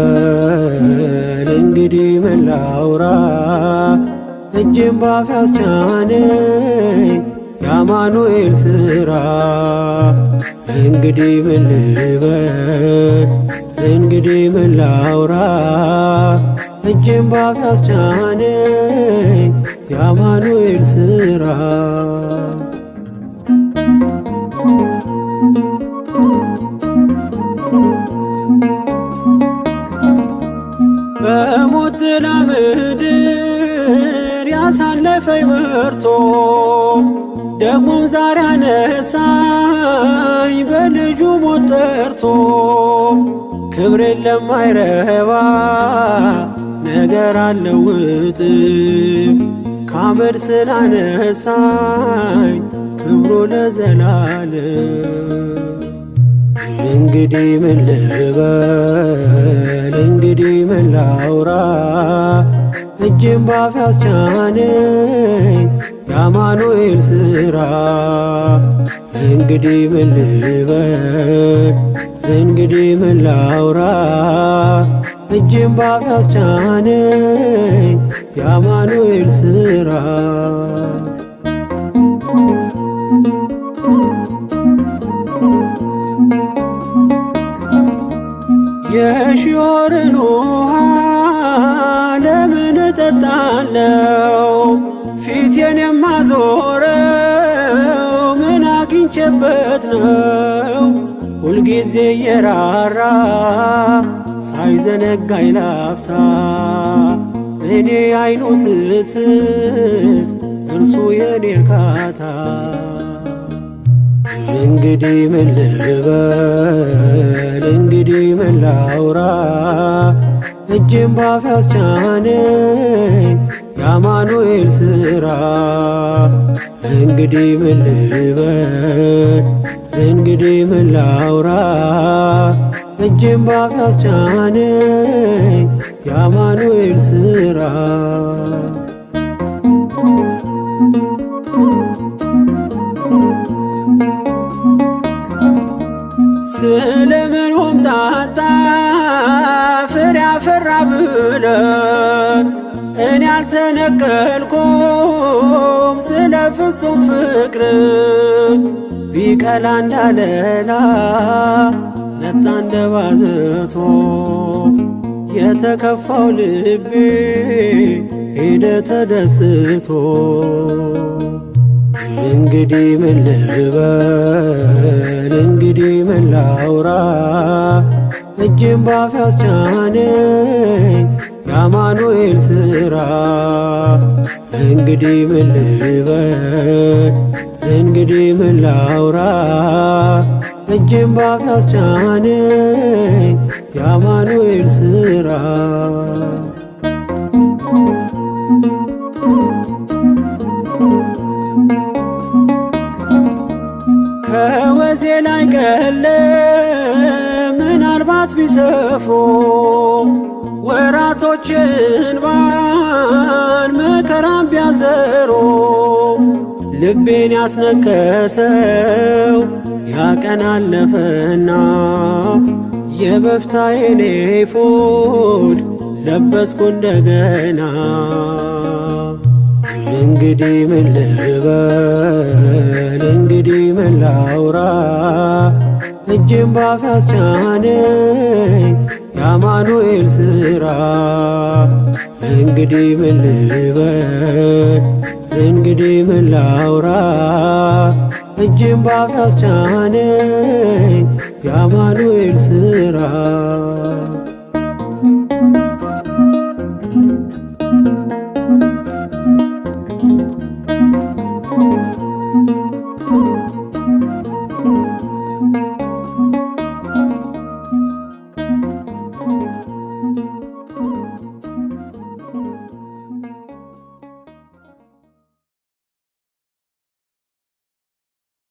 ልበል እንግዲህ ምን ላውራ እጄን ባፍ ያስጫነኝ የአማኑኤል ሥራ እንግዲህ ምን ልበል እንግዲህ ምን ላውራ እጄን ባፍ ያስጫነኝ የአማኑኤል ሥራ በሞት ጥላ ምድር ያሳለፈኝ መርቶ ደግሞም ዛሬ አነሳኝ በልጁ ሞት ጠርቶ ክብሬን ለማይረባ ነገር አልለውጥም ከአመድ ስላነሳኝ ክብሩ ለዘላለም እንግዲህ ምን ልበል እንግዲህ ምን ላውራ እጄን ባፍ ያስጫነኝ የአማኑኤል ሥራ እንግዲህ ምን ልበል እንግዲህ ምን ላውራ እጄን ባፍ ያስጫነኝ የአማኑኤል ሥራ የሺዮርን ውሃ ለምን እጠጣለው ፊቴን የማዞረው ምን አግኝቼበት ነው ሁልጊዜ የራራ ሳይዘነጋኝ ላፍታ እኔ አይኑ ስስት እርሱ የኔ እርካታ እንግዲህ ምን ልበል እንግዲህ ምን ላውራ እጄን ባፍ ያስጫነኝ የአማኑኤል ሥራ እንግዲህ ምን ልበል እንግዲህ ምን ላውራ እጄን ባፍ ያስጫነኝ የአማኑኤል ሥራ ስለምን ሆምጣጣ ፍሬ አፈራ ብለህ እኔ አልተነቀልኩም ስለ ፍጹም ፍቅር ቢቀላ እንዳለላ ነጣ እንደ ባዘቶ የተከፋው ልቤ ሄደ ተደስቶ እንግዲህ ምን ልበል እንግዲህ ምን ላውራ እጄን ባፍ ያስጫነኝ የአማኑኤል ሥራ እንግዲህ ምን ልበል እንግዲህ ምን ላውራ እጄን ባፍ ያስጫነኝ የአማኑኤል ሥራ ከወዜ ላይ ቀለ ምናልባት ቢሰፍሩ ወራቶችን ባን መከራም ቢያዘሩ ልቤን ያስነከሰው ያቀን አለፈና የበፍታዬን ኤፉድ ለበስኩ እንደገና እንግዲህ ምን ልበል እንግዲህ ምን ላውራ እጄን ባፍ ያስጫነኝ የአማኑኤል ሥራ እንግዲህ ምን ልበል እንግዲህ ምን ላውራ እጄን ባፍ ያስጫነኝ የአማኑኤል ሥራ